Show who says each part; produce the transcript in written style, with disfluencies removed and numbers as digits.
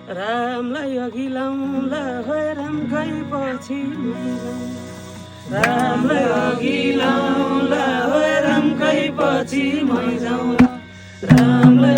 Speaker 1: रामलाई अघि लाउँला है रामकै पछि रामलाई अघि लाउँला है रामकै पछि मै जाउँला रामलाई